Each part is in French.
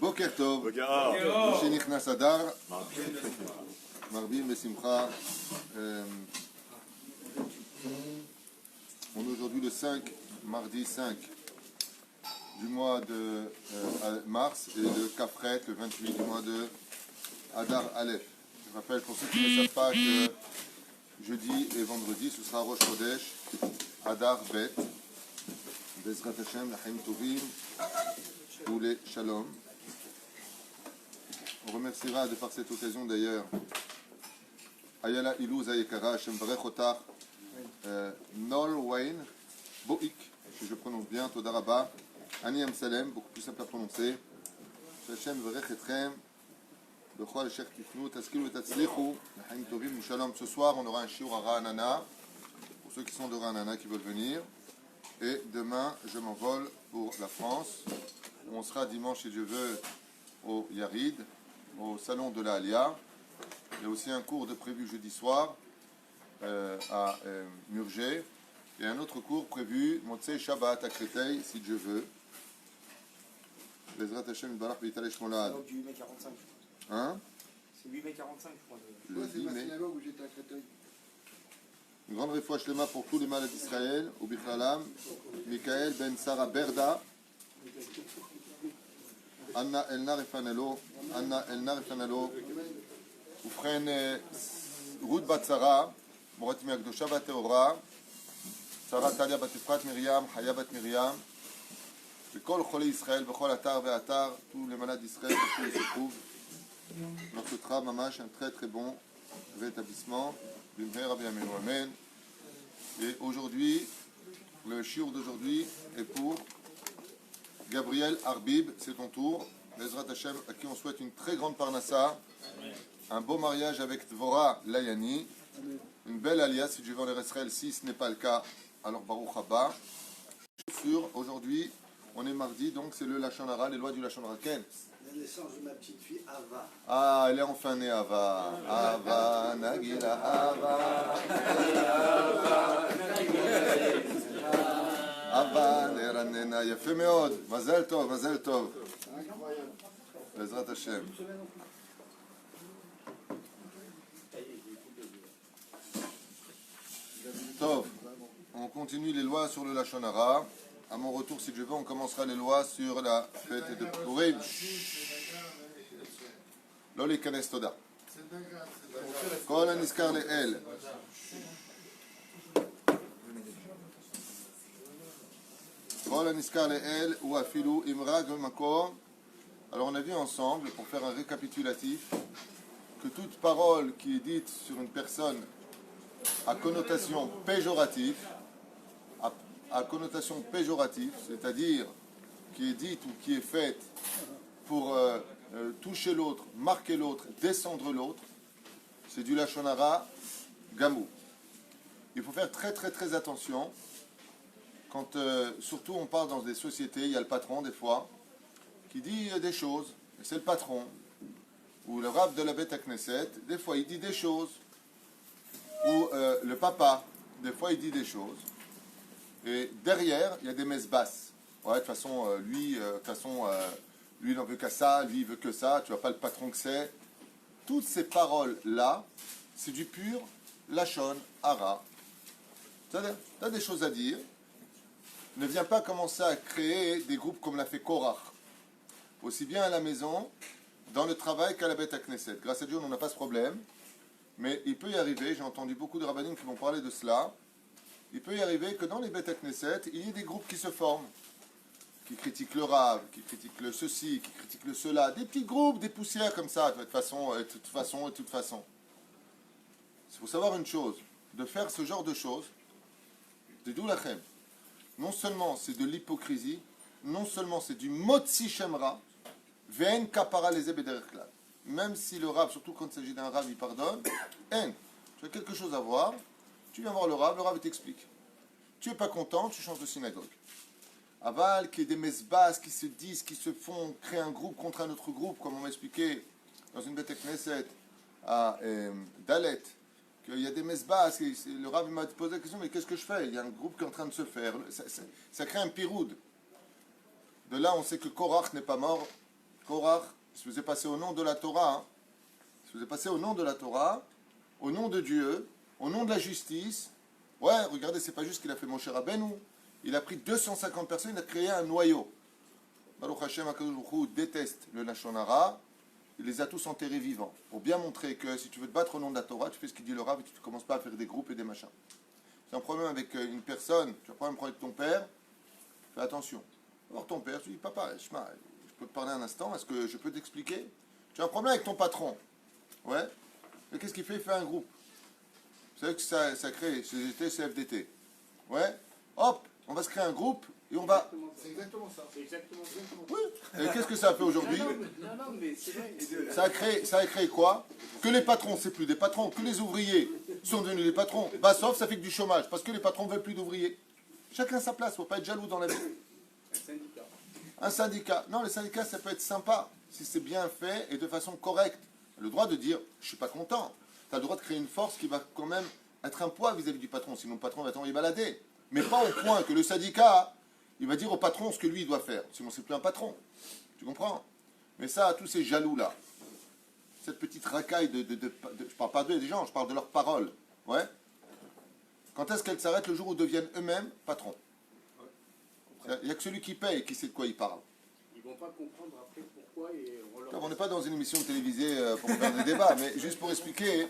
Boker Tov, Shenichnas Adar, Marbim Besimcha. On est aujourd'hui le 5, mardi 5 du mois de mars et le Kafret, le 28 du mois de Adar Aleph. Je rappelle pour ceux qui ne savent pas que jeudi et vendredi ce sera Rosh Chodesh, Adar Bet, Bezrat Hashem, Lachaim Tovim, ou les Shalom. On remerciera de par cette occasion d'ailleurs Ayala Ilou Zayekara, Hashem Barech Otar, Nol Wayne, Boik, si je prononce bien, Todaraba, Ani Amsalem, beaucoup plus simple à prononcer. Hashem Barech Etrem, Bechol Shech Tifnu, Taskilu Tatzlichu, Lachaim Tovim, Shalom. Ce soir, on aura un shiur à Ra'anana, pour ceux qui sont de Ra'anana qui veulent venir. Et demain, je m'envole pour la France. On sera dimanche, si Dieu veut, au Yarid, au salon de la Alia. Il y a aussi un cours de prévu jeudi soir à Murger. Et un autre cours prévu, Motzei Shabbat à Créteil, si Dieu veut. Bezrat Hashem Barach B'Italei Shmolad. Du 8 mai 45, je crois. Hein? C'est 8 mai 45, je crois. Le 10 mai. Une grande réfoua shlema pour tous les malades d'Israël, au Bichlalam, Michael Ben Sarah Berda, Anna Elnar Efanelo, Ufren Ruth Batsara, Morat Miagdosha Bateora, Sarah Talia Batifrat Miriam, Haya Bat Miriam, Kol Chole Israël, Bechol Atar Ve'atar, tous les malades d'Israël, tous les se trouvent. On souhaitera, Mamash, un très très bon rétablissement. Amen. Et aujourd'hui, le shiur d'aujourd'hui est pour Gabriel Arbib, c'est ton tour. Bezrat Hashem, à qui on souhaite une très grande parnassa, un beau mariage avec Dvorah Layani, une belle alias, si Dieu veut en Israël. Si ce n'est pas le cas, alors Baruch Haba. Aujourd'hui, on est mardi, donc c'est le Lachon Hara, les lois du Lachon Hara. Ken? La naissance de ma petite fille Ava. Ah, elle est enfin née, Ava. Ava, Nagila, Ava. Ava, Neranena, Yafé Meod. Mazel Tov, Mazel Tov. Bezrat Hashem. Tov. On continue les lois sur le Lachon Hara. À mon retour, si Dieu veut, on commencera les lois sur la fête de Purim. לא להיכנס, תודה. כל הנזכר לאל. כל הנזכר לאל הוא אפילו אמרה במקום. Alors on a vu ensemble, pour faire un récapitulatif, que toute parole qui est dite sur une personne à connotation péjorative, c'est-à-dire qui est dite ou qui est faite pour toucher l'autre, marquer l'autre, descendre l'autre, c'est du Lachon Hara Gamou. Il faut faire très très très attention quand surtout on parle dans des sociétés, il y a le patron des fois qui dit des choses, et c'est le patron, ou le rab de la Beth Knesset, des fois il dit des choses, ou le papa, des fois il dit des choses, et derrière il y a des messes basses. Ouais, de toute façon, lui il n'en veut qu'à ça, lui il veut que ça, tu vois pas le patron que c'est. Toutes ces paroles-là, c'est du pur Lachon Hara. Tu as des choses à dire. Ne viens pas commencer à créer des groupes comme l'a fait Korach. Aussi bien à la maison, dans le travail qu'à la Beth Knesset. Grâce à Dieu, on n'a pas ce problème. Mais il peut y arriver, j'ai entendu beaucoup de rabbinim qui vont parler de cela, il peut y arriver que dans les Beth Knesset, il y ait des groupes qui se forment. Qui critiquent le Rav, qui critiquent le ceci, qui critiquent le cela, des petits groupes, des poussières comme ça, de toute façon. Il faut savoir une chose, de faire ce genre de choses, de doulachem, non seulement c'est de l'hypocrisie, non seulement c'est du motzi shemra, ve'en kapara leze bederech klal. Même si le Rav, surtout quand il s'agit d'un Rav, il pardonne, tu as quelque chose à voir, tu viens voir le Rav t'explique. Tu n'es pas content, tu changes de synagogue. Aval, qu'il y ait des messes basses qui se disent, qui se font créer un groupe contre un autre groupe, comme on m'a expliqué dans une Beth Knesset à Dalet, qu'il y a des messes basses, et le Rav m'a posé la question, mais qu'est-ce que je fais? Il y a un groupe qui est en train de se faire, ça crée un piroud. De là, on sait que Korach n'est pas mort. Korach se faisait passer au nom de la Torah. Hein. Il se faisait passer au nom de la Torah, au nom de Dieu, au nom de la justice. Ouais, regardez, c'est pas juste qu'il a fait Moshe Rabbeinu. Il a pris 250 personnes, il a créé un noyau. Baruch Hashem HaKadosh Baruch Hu déteste le Lashon Hara. Il les a tous enterrés vivants. Pour bien montrer que si tu veux te battre au nom de la Torah, tu fais ce qu'il dit le Rav et tu ne commences pas à faire des groupes et des machins. Si tu as un problème avec une personne, tu as un problème avec ton père, fais attention. Alors ton père, tu dis, papa, je peux te parler un instant, est-ce que je peux t'expliquer? Tu as un problème avec ton patron. Ouais. Mais qu'est-ce qu'il fait? Il fait un groupe. Vous savez que ça crée CGT, CFDT. Ouais. Hop, on va se créer un groupe et on va... C'est exactement ça. C'est exactement ça. Oui. Et qu'est-ce que ça a fait aujourd'hui? Non, mais c'est vrai. Ça a créé quoi? Que les patrons, c'est plus des patrons, que les ouvriers sont devenus des patrons. Bah, sauf, ça fait que du chômage, parce que les patrons ne veulent plus d'ouvriers. Chacun sa place, il ne faut pas être jaloux dans la vie. Un syndicat. Un syndicat. Non, les syndicats, ça peut être sympa, si c'est bien fait et de façon correcte. Tu as le droit de dire, je ne suis pas content. Tu as le droit de créer une force qui va quand même être un poids vis-à-vis du patron, sinon le patron va t'envoyer balader. Mais pas au point que le syndicat, il va dire au patron ce que lui, il doit faire. Sinon, c'est plus un patron. Tu comprends? Mais ça, tous ces jaloux-là, cette petite racaille je parle pas d'eux des gens, je parle de leurs paroles. Ouais. Quand est-ce qu'elles s'arrêtent? Le jour où ils deviennent eux-mêmes patrons. Il n'y a que celui qui paye qui sait de quoi il parle. Ils vont pas comprendre après pourquoi et On n'est pas dans une émission télévisée pour faire des débats, mais juste pour expliquer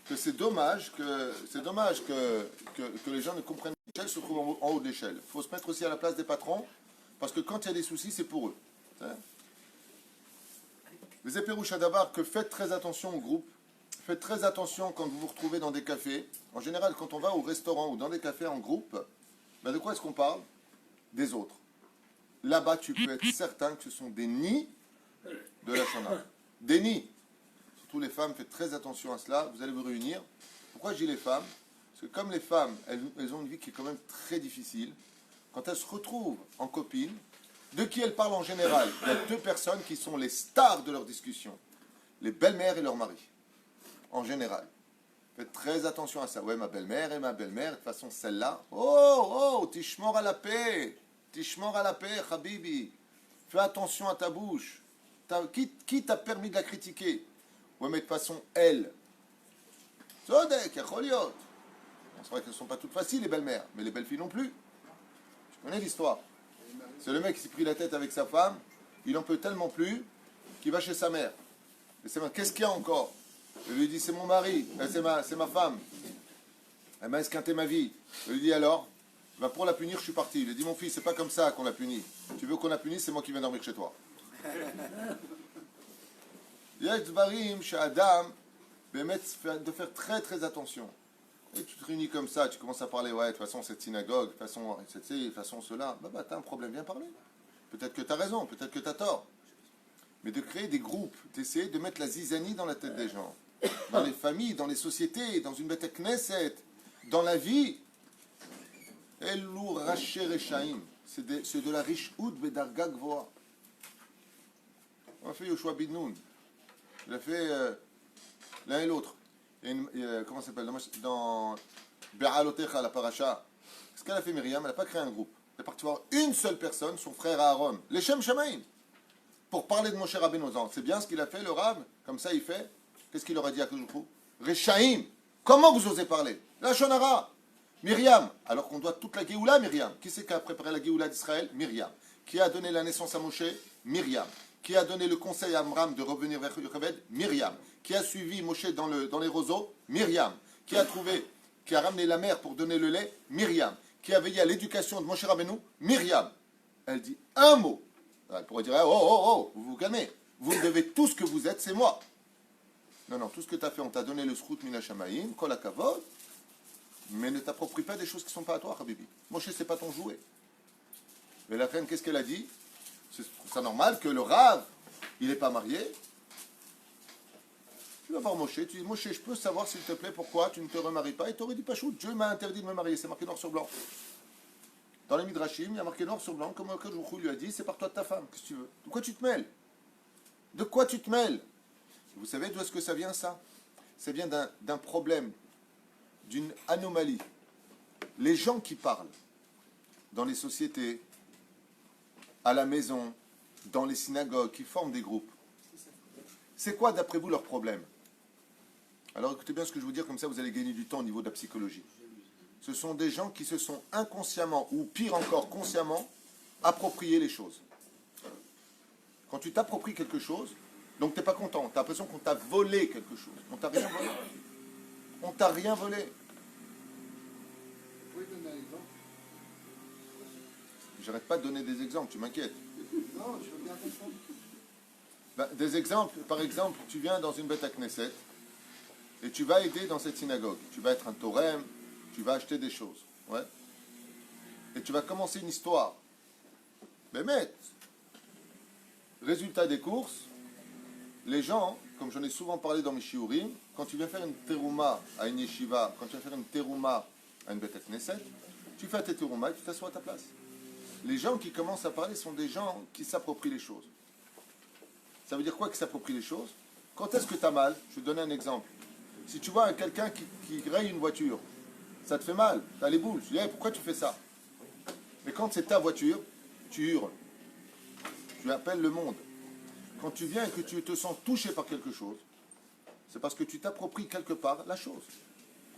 que c'est dommage que les gens ne comprennent pas que l'échelle se trouve en haut de l'échelle. Il faut se mettre aussi à la place des patrons, parce que quand il y a des soucis, c'est pour eux. Les éperouches à d'abord que faites très attention au groupe, faites très attention quand vous vous retrouvez dans des cafés. En général, quand on va au restaurant ou dans des cafés en groupe, ben de quoi est-ce qu'on parle? Des autres. Là-bas, tu peux être certain que ce sont des nids de la Shana. Des nids. Surtout les femmes, faites très attention à cela. Vous allez vous réunir. Pourquoi je dis les femmes? Parce que comme les femmes, elles ont une vie qui est quand même très difficile, quand elles se retrouvent en copine, de qui elles parlent en général? Il y a deux personnes qui sont les stars de leur discussion. Les belles-mères et leurs maris. En général. Faites très attention à ça. Ouais, ma belle-mère et ma belle-mère, de toute façon, celle-là. Oh, tishmor à la paix. Tishmor à la paix, Habibi. Fais attention à ta bouche. Qui t'a permis de la critiquer? Ouais, mais de toute façon, elle. Zodek, Yacholiot. C'est vrai qu'elles ne sont pas toutes faciles, les belles-mères, mais les belles-filles non plus. Je connais l'histoire. C'est le mec qui s'est pris la tête avec sa femme, il en peut tellement plus qu'il va chez sa mère. Et c'est qu'est-ce qu'il y a encore? Il lui dit, c'est mon mari, c'est ma femme. Elle m'a esquinté ma vie. Il lui dit alors, ben pour la punir, je suis parti. Il lui dit, mon fils, c'est pas comme ça qu'on la punit. Tu veux qu'on la punisse, c'est moi qui viens dormir chez toi. Il y a des barim chez Adam, de faire très très attention. Et tu te réunis comme ça, tu commences à parler, ouais, de toute façon, cette synagogue, de toute façon, cela, bah, t'as un problème, viens parler. Peut-être que t'as raison, peut-être que t'as tort. Mais de créer des groupes, d'essayer de mettre la zizanie dans la tête des gens, dans les familles, dans les sociétés, dans une bête Knesset, dans la vie. Elou Raché Rechaim, c'est de la riche oud bedarga gvoa. On a fait Yoshua bin Nun. Il a fait l'un et l'autre. Comment ça s'appelle? Dans Be'alotecha, la paracha. Ce qu'elle a fait Myriam, elle n'a pas créé un groupe. Elle est partie voir une seule personne, son frère Aaron, les Shem Shamaim, pour parler de Moshe Rabbeinu. C'est bien ce qu'il a fait, le Rav. Comme ça, il fait. Qu'est-ce qu'il aurait dit à Koujoukou? Rechaim. Comment vous osez parler? La Shonara. Myriam. Alors qu'on doit toute la Géoula, Myriam. Qui c'est qui a préparé la Géoula d'Israël? Myriam. Qui a donné la naissance à Moshe? Myriam. Qui a donné le conseil à Amram de revenir vers Yocheved? Myriam. Qui a suivi Moshe dans les roseaux? Myriam. Qui a ramené la mer pour donner le lait? Myriam. Qui a veillé à l'éducation de Moshe Rabbeinu? Myriam. Elle dit un mot. Elle pourrait dire, oh, vous vous calmez. Vous me devez tout ce que vous êtes, c'est moi. Non, tout ce que tu as fait, on t'a donné le srout mina shamaim, kol hakavod, mais ne t'approprie pas des choses qui ne sont pas à toi, Habibi. Moshe, c'est pas ton jouet. Mais la reine, qu'est-ce qu'elle a dit? C'est ça normal que le Rav, il n'est pas marié. Tu vas voir Moshe, tu dis, Moshe, je peux savoir s'il te plaît pourquoi tu ne te remaries pas? Il t'aurait dit, Pachout, Dieu m'a interdit de me marier, c'est marqué noir sur blanc. Dans les Midrashim, il y a marqué noir sur blanc, comme Kadoujou lui a dit, c'est par toi de ta femme, qu'est-ce que tu veux? De quoi tu te mêles? De quoi tu te mêles? Vous savez d'où est-ce que ça vient, ça? Ça vient d'un problème, d'une anomalie. Les gens qui parlent dans les sociétés, à la maison, dans les synagogues, qui forment des groupes, c'est quoi d'après vous leur problème? Alors écoutez bien ce que je veux dire, comme ça vous allez gagner du temps au niveau de la psychologie. Ce sont des gens qui se sont inconsciemment, ou pire encore consciemment, appropriés les choses. Quand tu t'appropries quelque chose, donc tu n'es pas content, tu as l'impression qu'on t'a volé quelque chose. On t'a rien volé. On t'a rien volé. Vous pouvez donner un exemple? J'arrête pas de donner des exemples, tu m'inquiètes. Non, je veux bien comprendre. Ben, des exemples, par exemple, tu viens dans une bête à Knesset et tu vas aider dans cette synagogue. Tu vas être un torem, tu vas acheter des choses. Ouais. Et tu vas commencer une histoire. Mais résultat des courses, les gens, comme j'en ai souvent parlé dans mes shiurim, quand tu viens faire une terouma à une yeshiva, quand tu viens faire une terouma à une bête à Knesset, tu fais tes terouma et tu t'assois à ta place. Les gens qui commencent à parler sont des gens qui s'approprient les choses. Ça veut dire quoi qu'ils s'approprient les choses? Quand est-ce que tu as mal? Je vais te donner un exemple. Si tu vois quelqu'un qui raye une voiture, ça te fait mal, tu as les boules. Tu dis, hey, pourquoi tu fais ça? Mais quand c'est ta voiture, tu hurles. Tu appelles le monde. Quand tu viens et que tu te sens touché par quelque chose, c'est parce que tu t'appropries quelque part la chose.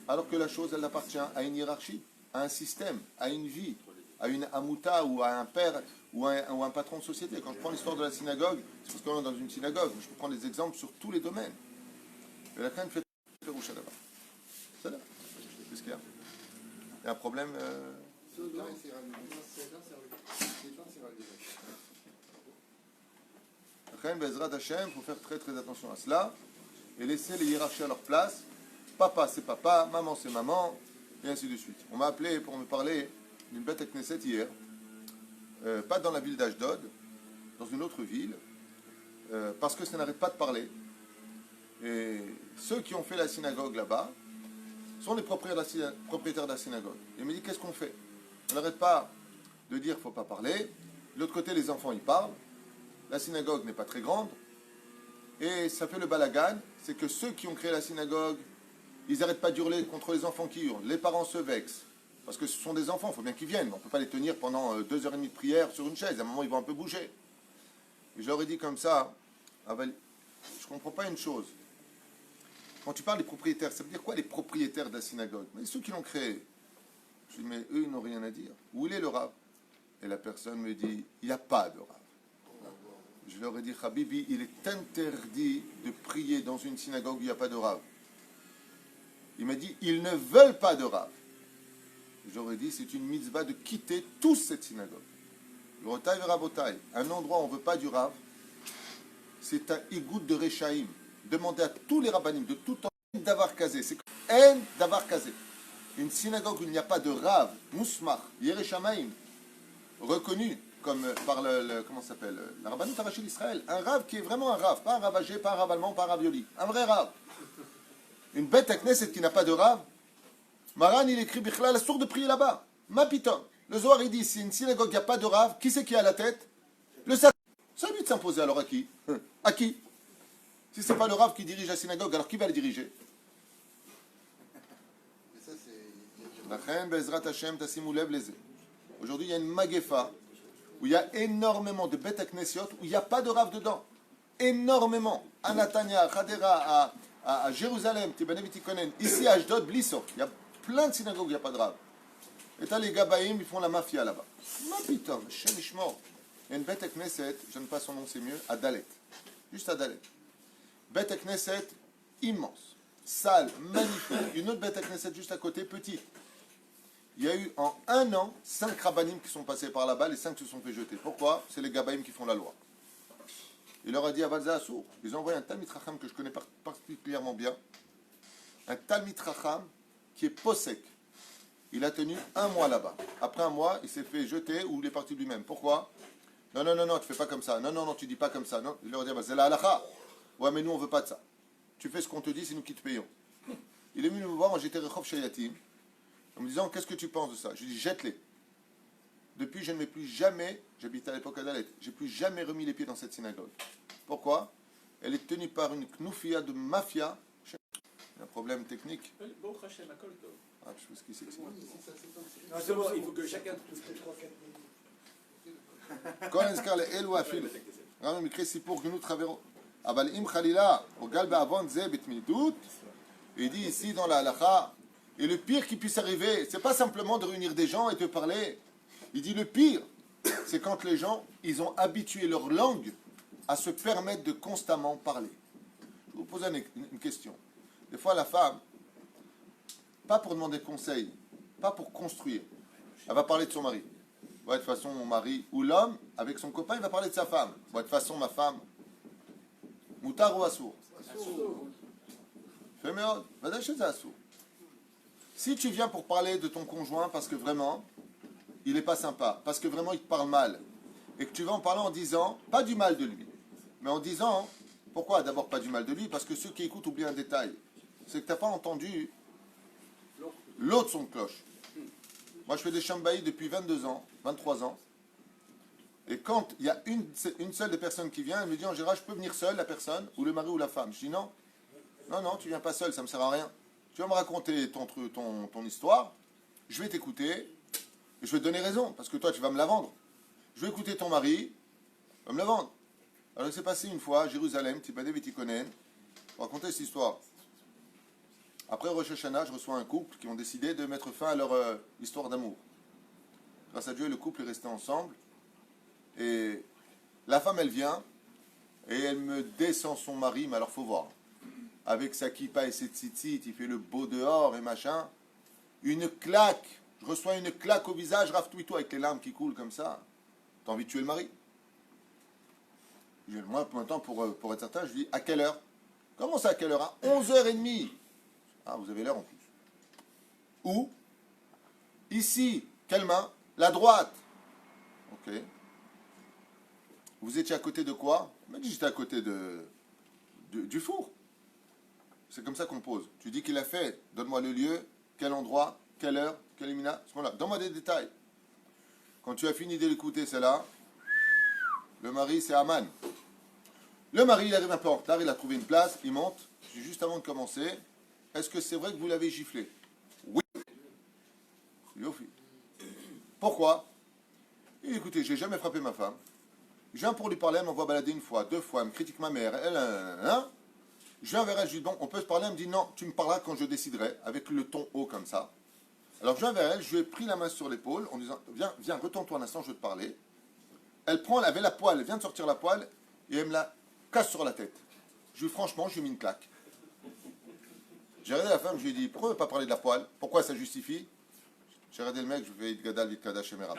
Alors que la chose, elle appartient à une hiérarchie, à un système, à une vie, à une amouta ou à un père ou un patron de société. Quand je prends l'histoire de la synagogue, c'est parce qu'on est dans une synagogue. Je peux prendre des exemples sur tous les domaines. Et la crainte fait le rouge là-bas. C'est là. Qu'est-ce qu'il y a? Il y a un problème Bezrat Hashem, il faut faire très très attention à cela et laisser les hiérarchies à leur place. Papa c'est papa, maman c'est maman, et ainsi de suite. On m'a appelé pour me parler d'une bête à Knesset hier, pas dans la ville d'Ashdod, dans une autre ville, parce que ça n'arrête pas de parler. Et ceux qui ont fait la synagogue là-bas sont les propriétaires de la synagogue. Et il me dit, qu'est-ce qu'on fait? On n'arrête pas de dire qu'il ne faut pas parler. De l'autre côté, les enfants, ils parlent. La synagogue n'est pas très grande. Et ça fait le balagan. C'est que ceux qui ont créé la synagogue, ils n'arrêtent pas d'hurler contre les enfants qui hurlent. Les parents se vexent. Parce que ce sont des enfants, il faut bien qu'ils viennent. On ne peut pas les tenir pendant 2h30 de prière sur une chaise. À un moment, ils vont un peu bouger. Et je leur ai dit comme ça, je ne comprends pas une chose. Quand tu parles des propriétaires, ça veut dire quoi les propriétaires de la synagogue? Mais ceux qui l'ont créé. Je dis, mais eux, ils n'ont rien à dire. Où il est le rab? Et la personne me dit, il n'y a pas de rab. Je leur ai dit, Habibi, il est interdit de prier dans une synagogue où il n'y a pas de rab. Il m'a dit, ils ne veulent pas de rab. J'aurais dit, c'est une mitzvah de quitter tous cette synagogue. Rotaï et Rabotaï, un endroit où on ne veut pas du rab, c'est un igout de Rechaïm. Demandez à tous les rabbinim de tout temps d'avoir casé. C'est un d'avoir casé. Une synagogue où il n'y a pas de rav, mousmar, yereshamaim, reconnu comme par comment ça s'appelle, la rabbanout arachée d'Israël. Un rav qui est vraiment un rav, pas un rav âgé, pas un rav allemand, pas un rav violi. Un vrai rav. Une bête à Knesset qui n'a pas de rav. Maran, il écrit Bichlal, la sourde de prier là-bas. Ma piton. Le Zohar, il dit, si une synagogue, il n'y a pas de rav, qui c'est qui a la tête? Le Satan. Ça lui de s'imposer alors à qui? À qui? Si ce n'est pas le rav qui dirige la synagogue, alors qui va le diriger? Aujourd'hui, il y a une magefa où il y a énormément de bêtes à Knessiot où il n'y a pas de rav dedans. Énormément. À Natania, à Hadera, à Jérusalem, ici à Ashdod, Blisso. Il y a plein de synagogues où il n'y a pas de rav. Et t'as les Gabaïm, ils font la mafia là-bas. Ma putain, Shem Ishmor. Il y a une bête à Knesset, je ne sais pas son nom, c'est mieux, à Dalet. Juste à Dalet. Bête à Knesset immense, sale, magnifique. Une autre bête à Knesset juste à côté, petite. Il y a eu en un an 5 rabbanim qui sont passés par là-bas, les 5 se sont fait jeter. Pourquoi? C'est les Gabaïm qui font la loi. Il leur a dit à Valza Assour, ils ont envoyé un Talmid Racham que je connais particulièrement bien, un Talmid Racham qui est possèque. Il a tenu 1 mois là-bas. Après 1 mois, il s'est fait jeter ou il est parti de lui-même. Pourquoi? Non, tu fais pas comme ça. Non, tu dis pas comme ça. Non. Il leur a dit, c'est la halakha. Ouais, mais nous, on veut pas de ça. Tu fais ce qu'on te dit, c'est nous qui te payons. Il est venu me voir, moi j'étais Rechov Shayatim, en me disant, qu'est-ce que tu penses de ça? Je lui dis, jette-les. Depuis, je ne mets plus jamais, j'habitais à l'époque à Dalet, j'ai plus jamais remis les pieds dans cette synagogue. Pourquoi? Elle est tenue par une knoufia de mafia. Il y a un problème technique. Bon, Hachem, à Kolto. Ah, je sais ce qui c'est. Non, c'est bon, il faut que chacun. כל הנזכר לאלו אפילו. גם במקרה סיפור גנות חברו. אבל אם חלילה, או גל בעוון זה בתמידות, il dit ici dans la halakha, et le pire qui puisse arriver, c'est pas simplement de réunir des gens et de parler. Il dit le pire, c'est quand les gens, ils ont habitué leur langue à se permettre de constamment parler. Je vous pose une question. Des fois, la femme, pas pour demander conseil, pas pour construire, elle va parler de son mari. Ouais, de toute façon, mon mari, ou l'homme, avec son copain, il va parler de sa femme. Ouais, de toute façon, ma femme, moutar ou assour. Fais méod, va d'acheter ça assour. Si tu viens pour parler de ton conjoint parce que vraiment, il n'est pas sympa, parce que vraiment, il te parle mal, et que tu vas en parler en disant, pas du mal de lui, mais en disant, pourquoi d'abord pas du mal de lui? Parce que ceux qui écoutent oublient un détail. C'est que tu n'as pas entendu l'autre son de cloche. Moi, je fais des shambaïs depuis 22 ans, 23 ans. Et quand il y a une seule des personnes qui vient, elle me dit, en général, je peux venir seule, la personne, ou le mari ou la femme. Je dis non. Non, tu viens pas seul, ça ne me sert à rien. Tu vas me raconter ton histoire, je vais t'écouter, et je vais te donner raison, parce que toi, tu vas me la vendre. Je vais écouter ton mari, il va me la vendre. Alors, il s'est passé une fois à Jérusalem, Tibadé Vétikonen, pour raconter cette histoire. Après Rosh Hashanah, je reçois un couple qui ont décidé de mettre fin à leur histoire d'amour. Grâce à Dieu, le couple est resté ensemble. Et la femme, elle vient, et elle me descend son mari, mais alors faut voir. Avec sa kippa et ses tzitzit, il fait le beau dehors et machin. Une claque, je reçois une claque au visage, raftoui-toi avec les larmes qui coulent comme ça. T'as envie de tuer le mari? Moi, maintenant, pour être certain, je dis, à quelle heure? Comment ça, à quelle heure? À 11h30. Ah, vous avez l'heure en plus. Où? Ici. Quelle main? La droite. Ok. Vous étiez à côté de quoi? Il m'a dit, j'étais à côté du four. C'est comme ça qu'on pose. Tu dis qu'il a fait, donne-moi le lieu, quel endroit, quelle heure, quel émina, ce moment-là. Donne-moi des détails. Quand tu as fini de l'écouter, c'est là. Le mari, c'est Aman. Le mari, il arrive un peu en retard, il a trouvé une place, il monte. Juste avant de commencer, est-ce que c'est vrai que vous l'avez giflé? Oui. Yofi. Pourquoi? Et écoutez, j'ai jamais frappé ma femme. Je viens pour lui parler, elle m'envoie balader une fois, deux fois, elle me critique ma mère, je viens vers elle, je lui dis, bon, on peut se parler, elle me dit, non, tu me parleras quand je déciderai, avec le ton haut comme ça. Alors je viens vers elle, je lui ai pris la main sur l'épaule, en disant, viens, retourne-toi un instant, je veux te parler. Elle avait la poêle, elle vient de sortir la poêle, et elle me la casse sur la tête. Franchement, je lui ai mis une claque. J'ai regardé la femme, je lui ai dit, pourquoi ne pas parler de la poêle? Pourquoi ça justifie? J'ai regardé le mec, je lui ai dit, Gadal, Vitkada, Shemera.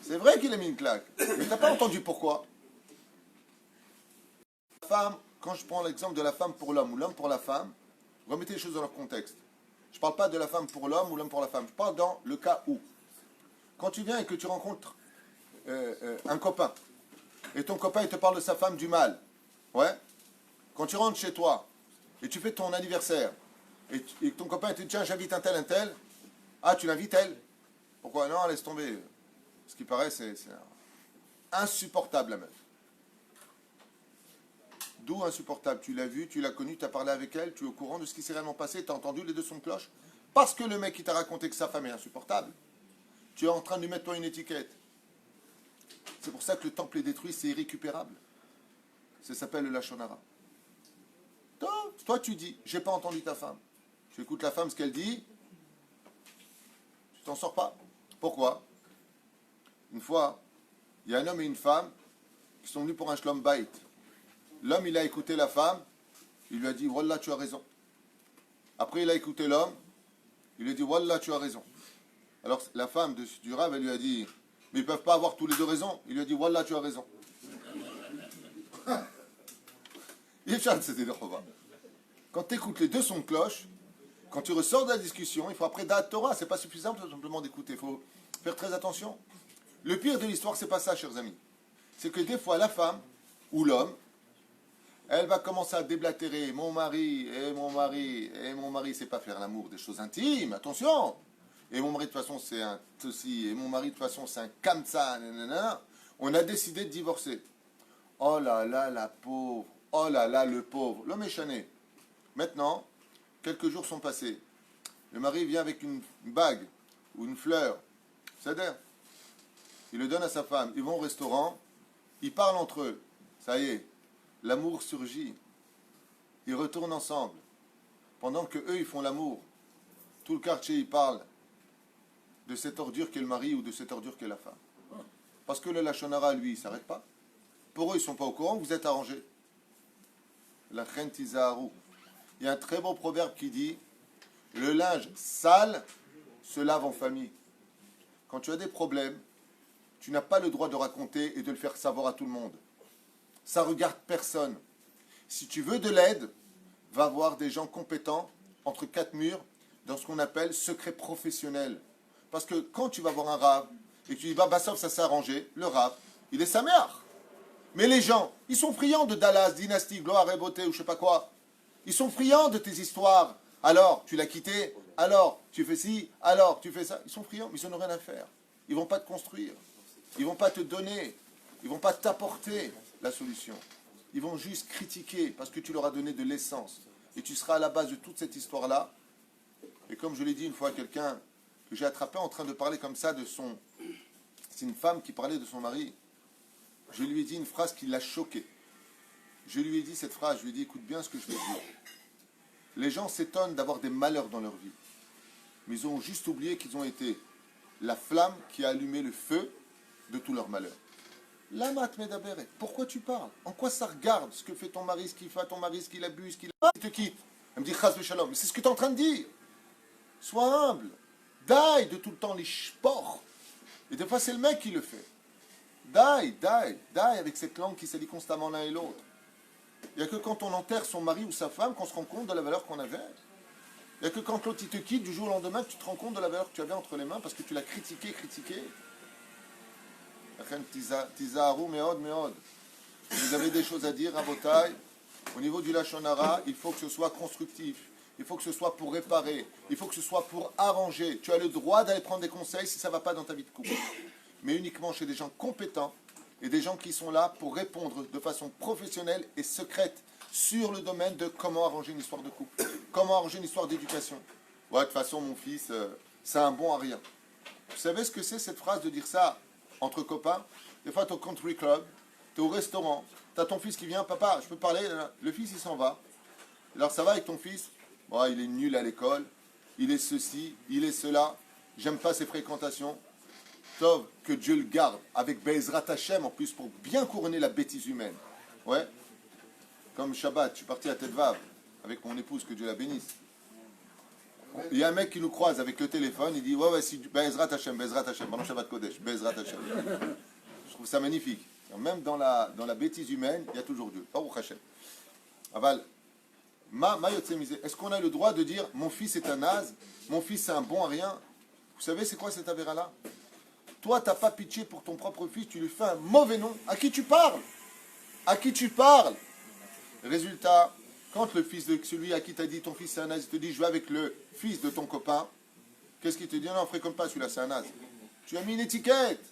C'est vrai qu'il a mis une claque, mais t'as pas entendu pourquoi? La femme, quand je prends l'exemple de la femme pour l'homme ou l'homme pour la femme, remettez les choses dans leur contexte. Je ne parle pas de la femme pour l'homme ou l'homme pour la femme. Je parle dans le cas où, quand tu viens et que tu rencontres un copain, et ton copain il te parle de sa femme du mal, ouais. Quand tu rentres chez toi et tu fais ton anniversaire et ton copain te dit tiens j'invite un tel, ah tu l'invites elle? Pourquoi? Non, laisse tomber. Ce qui paraît c'est insupportable la meuf. D'où insupportable? Tu l'as vue, tu l'as connue, tu as parlé avec elle, tu es au courant de ce qui s'est réellement passé, tu as entendu les deux sons de cloche? Parce que le mec qui t'a raconté que sa femme est insupportable, tu es en train de lui mettre toi une étiquette. C'est pour ça que le temple est détruit, c'est irrécupérable. Ça s'appelle le Lashon Hara. Toi tu dis, j'ai pas entendu ta femme. Tu écoutes la femme, ce qu'elle dit, tu t'en sors pas. Pourquoi? Une fois, il y a un homme et une femme qui sont venus pour un shlom bayit. L'homme, il a écouté la femme, il lui a dit, Wallah, tu as raison. Après, il a écouté l'homme, il lui a dit, Wallah, tu as raison. Alors, la femme du Rav, elle lui a dit, mais ils ne peuvent pas avoir tous les deux raison. Il lui a dit, Wallah, tu as raison. Quand tu écoutes les deux sons de cloche, quand tu ressors de la discussion, il faut après Da'at Torah. C'est pas suffisant simplement d'écouter, il faut faire très attention. Le pire de l'histoire, c'est pas ça, chers amis. C'est que des fois, la femme ou l'homme, elle va commencer à déblatérer. Mon mari, c'est pas faire l'amour, des choses intimes, attention. Et mon mari, de toute façon, c'est un tossi. Et mon mari, de toute façon, c'est un kamsa. On a décidé de divorcer. Oh là là, la pauvre. Oh là là, le pauvre. L'homme est chané. Maintenant, quelques jours sont passés. Le mari vient avec une bague ou une fleur. C'est-à-dire, il le donne à sa femme, ils vont au restaurant, ils parlent entre eux. Ça y est, l'amour surgit. Ils retournent ensemble. Pendant que eux, ils font l'amour, tout le quartier, il parle de cette ordure qu'est le mari ou de cette ordure qu'est la femme. Parce que le lachon hara, lui, il ne s'arrête pas. Pour eux, ils ne sont pas au courant, vous êtes arrangés. La chen tizaharu. Il y a un très beau proverbe qui dit le linge sale se lave en famille. Quand tu as des problèmes, tu n'as pas le droit de raconter et de le faire savoir à tout le monde. Ça regarde personne. Si tu veux de l'aide, va voir des gens compétents entre quatre murs dans ce qu'on appelle secret professionnel. Parce que quand tu vas voir un rave et que tu dis bah sauf ça s'est arrangé, le rave, il est sa mère. Mais les gens, ils sont friands de Dallas, Dynastie, Gloire et Beauté ou je sais pas quoi. Ils sont friands de tes histoires. Alors, tu l'as quitté, alors, tu fais ci, alors, tu fais ça. Ils sont friands, mais ils n'ont rien à faire. Ils ne vont pas te construire. Ils ne vont pas te donner. Ils ne vont pas t'apporter la solution. Ils vont juste critiquer parce que tu leur as donné de l'essence. Et tu seras à la base de toute cette histoire-là. Et comme je l'ai dit une fois à quelqu'un que j'ai attrapé en train de parler comme ça de son... C'est une femme qui parlait de son mari. Je lui ai dit une phrase qui l'a choqué. Je lui ai dit cette phrase, je lui ai dit écoute bien ce que je vais dire. Les gens s'étonnent d'avoir des malheurs dans leur vie. Mais ils ont juste oublié qu'ils ont été la flamme qui a allumé le feu de tous leurs malheurs. Lama medaberet, pourquoi tu parles? En quoi ça regarde ce que fait ton mari, ce qu'il fait à ton mari, ce qu'il abuse, ce qu'il te quitte? Elle me dit chas v'shalom, mais c'est ce que tu es en train de dire. Sois humble. Daï de tout le temps les shpor. Et des fois c'est le mec qui le fait. Daï avec cette langue qui s'allie constamment l'un et l'autre. Il n'y a que quand on enterre son mari ou sa femme qu'on se rend compte de la valeur qu'on avait. Il n'y a que quand l'autre il te quitte du jour au lendemain que tu te rends compte de la valeur que tu avais entre les mains parce que tu l'as critiqué. Tizaharu meod meod. Vous avez des choses à dire, Rabotai. Au niveau du lachon hara, il faut que ce soit constructif. Il faut que ce soit pour réparer. Il faut que ce soit pour arranger. Tu as le droit d'aller prendre des conseils si ça ne va pas dans ta vie de couple. Mais uniquement chez des gens compétents et des gens qui sont là pour répondre de façon professionnelle et secrète sur le domaine de comment arranger une histoire de couple, comment arranger une histoire d'éducation. Ouais, de toute façon, mon fils, c'est un bon à rien. Vous savez ce que c'est cette phrase de dire ça entre copains? Des fois, tu es au country club, tu es au restaurant, tu as ton fils qui vient, papa, je peux parler? Le fils, il s'en va. Alors, ça va avec ton fils? Ouais, il est nul à l'école, il est ceci, il est cela, j'aime pas ses fréquentations. Tov, que Dieu le garde, avec Be'ezrat Hashem en plus pour bien couronner la bêtise humaine. Ouais. Comme Shabbat, je suis parti à Tetvav avec mon épouse, que Dieu la bénisse. Il y a un mec qui nous croise avec le téléphone, il dit ouais, si Be'ezrat Hashem, pendant Shabbat Kodesh, Be'ezrat Hashem. Je trouve ça magnifique. Même dans la bêtise humaine, il y a toujours Dieu. Baruch Hashem. Aval, est-ce qu'on a le droit de dire mon fils est un naze, mon fils c'est un bon à rien? Vous savez c'est quoi cette avéra-là? Toi, tu n'as pas pitié pour ton propre fils, tu lui fais un mauvais nom. À qui tu parles? À qui tu parles? Résultat, quand le fils de celui à qui tu as dit ton fils c'est un naze, il te dit je vais avec le fils de ton copain, qu'est-ce qu'il te dit? Non, fréquente pas celui-là, c'est un naze. Tu as mis une étiquette.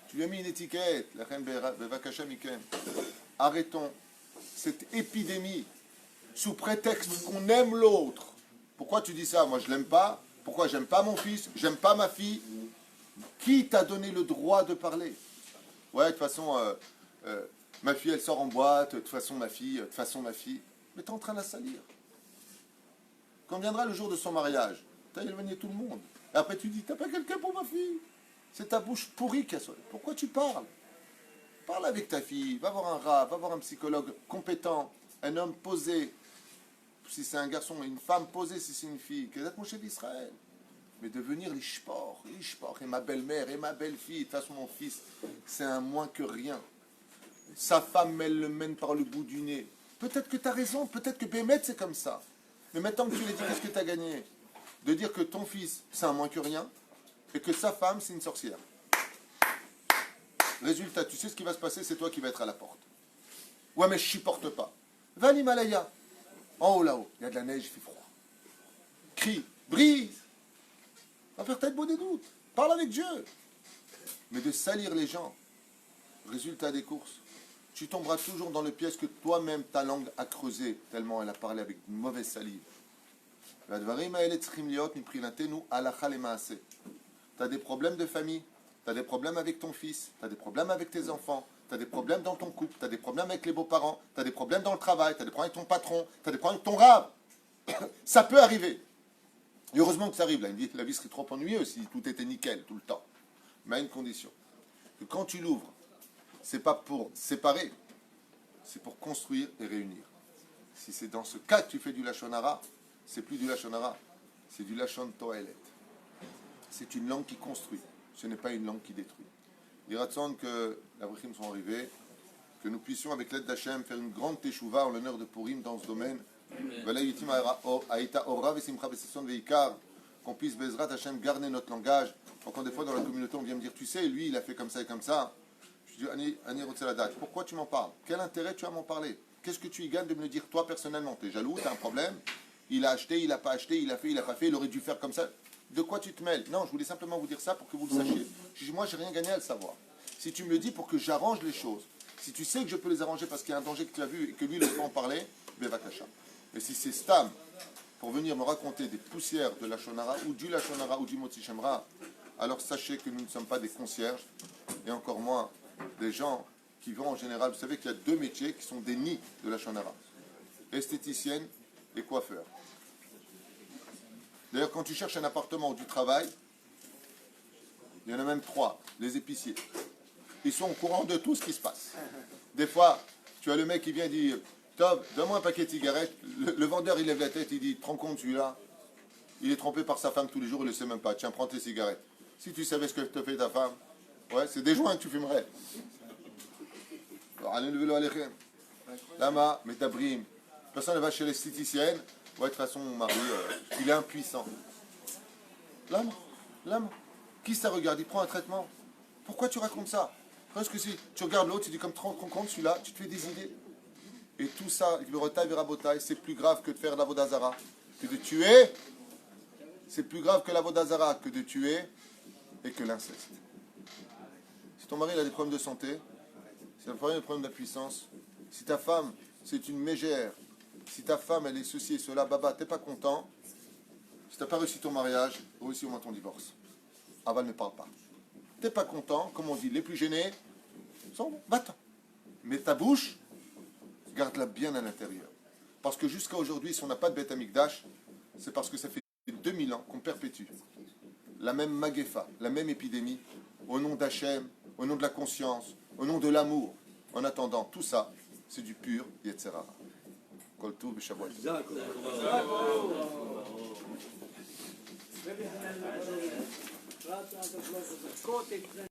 Tu lui as mis une étiquette. Arrêtons cette épidémie sous prétexte qu'on aime l'autre. Pourquoi tu dis ça? Moi, je l'aime pas. Pourquoi j'aime pas mon fils? J'aime pas ma fille? Qui t'a donné le droit de parler? Ouais, de toute façon, ma fille, elle sort en boîte. De toute façon, ma fille. Mais tu es en train de la salir. Quand viendra le jour de son mariage, tu as éloigné tout le monde. Et après, tu dis, t'as pas quelqu'un pour ma fille? C'est ta bouche pourrie qui a sonné. Pourquoi tu parles? Parle avec ta fille. Va voir un rat, va voir un psychologue compétent. Un homme posé, si c'est un garçon, une femme posée, si c'est une fille. Qu'elle est mon chef d'Israël. Mais devenir l'ishpor, et ma belle-mère, et ma belle-fille, de toute façon mon fils, c'est un moins que rien. Sa femme, elle le mène par le bout du nez. Peut-être que tu as raison, peut-être que Bémet, c'est comme ça. Mais maintenant que tu l'as dit, qu'est-ce que tu as gagné? De dire que ton fils, c'est un moins que rien, et que sa femme, c'est une sorcière. Résultat, tu sais ce qui va se passer, c'est toi qui vas être à la porte. Ouais, mais je supporte pas. Va à l'Himalaya. En haut, là-haut, il y a de la neige, il fait froid. Crie, brise. Va faire tête beau des doutes. Parle avec Dieu. Mais de salir les gens, résultat des courses, tu tomberas toujours dans le piège que toi-même, ta langue a creusé, tellement elle a parlé avec une mauvaise salive. Tu as des problèmes de famille, tu as des problèmes avec ton fils, tu as des problèmes avec tes enfants, tu as des problèmes dans ton couple, tu as des problèmes avec les beaux-parents, tu as des problèmes dans le travail, tu as des problèmes avec ton patron, tu as des problèmes avec ton rave. Ça peut arriver. Et heureusement que ça arrive. La vie serait trop ennuyeuse si tout était nickel tout le temps. Mais à une condition. Que quand tu l'ouvres, c'est pas pour séparer, c'est pour construire et réunir. Si c'est dans ce cas que tu fais du Lachon Hara, c'est plus du Lachon Hara, c'est du Lachon Toelet. C'est une langue qui construit, ce n'est pas une langue qui détruit. Il raconte que les Avrachim sont arrivés, que nous puissions avec l'aide d'Hachem faire une grande teshuva en l'honneur de Purim dans ce domaine. Qu'on puisse Bezrat Hachem garder notre langage. Quand des fois dans la communauté on vient me dire, tu sais, lui il a fait comme ça et comme ça. Je dis, Ani Rotseladat, pourquoi tu m'en parles? Quel intérêt tu as à m'en parler? Qu'est-ce que tu y gagnes de me le dire toi personnellement? Tu es jaloux, tu as un problème? Il a acheté, il n'a pas acheté, il a fait, il n'a pas fait, il aurait dû faire comme ça. De quoi tu te mêles? Non, je voulais simplement vous dire ça pour que vous le sachiez. Je dis, moi, j'ai rien gagné à le savoir. Si tu me le dis pour que j'arrange les choses, si tu sais que je peux les arranger parce qu'il y a un danger que tu as vu et que lui, il ne peut en parler, Bevakasha. Mais si c'est Stam pour venir me raconter des poussières de la Shonara ou du Lachonara ou du Motzi Shemra, alors sachez que nous ne sommes pas des concierges et encore moins des gens qui vont en général. Vous savez qu'il y a deux métiers qui sont des nids de la Shonara, esthéticienne et coiffeur. D'ailleurs, quand tu cherches un appartement ou du travail, il y en a même trois, les épiciers. Ils sont au courant de tout ce qui se passe. Des fois, tu as le mec qui vient dire, Tov, donne-moi un paquet de cigarettes. Le vendeur, il lève la tête, il dit, te rends compte celui-là? Il est trompé par sa femme tous les jours, il ne le sait même pas. Tiens, prends tes cigarettes. Si tu savais ce que te fait ta femme, ouais, c'est des joints que tu fumerais. Lama, métabrim. Personne ne va chez l'esthéticienne. Ouais, de toute façon, mon mari, il est impuissant. L'âme, qui ça regarde? Il prend un traitement. Pourquoi tu racontes ça? Parce que si tu regardes l'autre, tu dis comme 30 compte celui-là, tu te fais des idées. Et tout ça, le retail et rabotail, c'est plus grave que de faire l'avodazara. Que de tuer, c'est plus grave que l'avodazara, que de tuer et que l'inceste. Si ton mari il a des problèmes de santé, si tu as des problèmes d'impuissance, si ta femme, c'est une mégère, si ta femme, elle est ceci et cela, baba, t'es pas content, si tu n'as pas réussi ton mariage, réussis au moins ton divorce. Aval ne parle pas. T'es pas content, comme on dit, les plus gênés, sont va-t'en. Mais ta bouche, garde-la bien à l'intérieur. Parce que jusqu'à aujourd'hui, si on n'a pas de Beth Amikdash, c'est parce que ça fait 2000 ans qu'on perpétue la même magefa, la même épidémie, au nom d'Hachem, au nom de la conscience, au nom de l'amour. En attendant, tout ça, c'est du pur Yetzerara. Kol Tov B'Shavua Tov.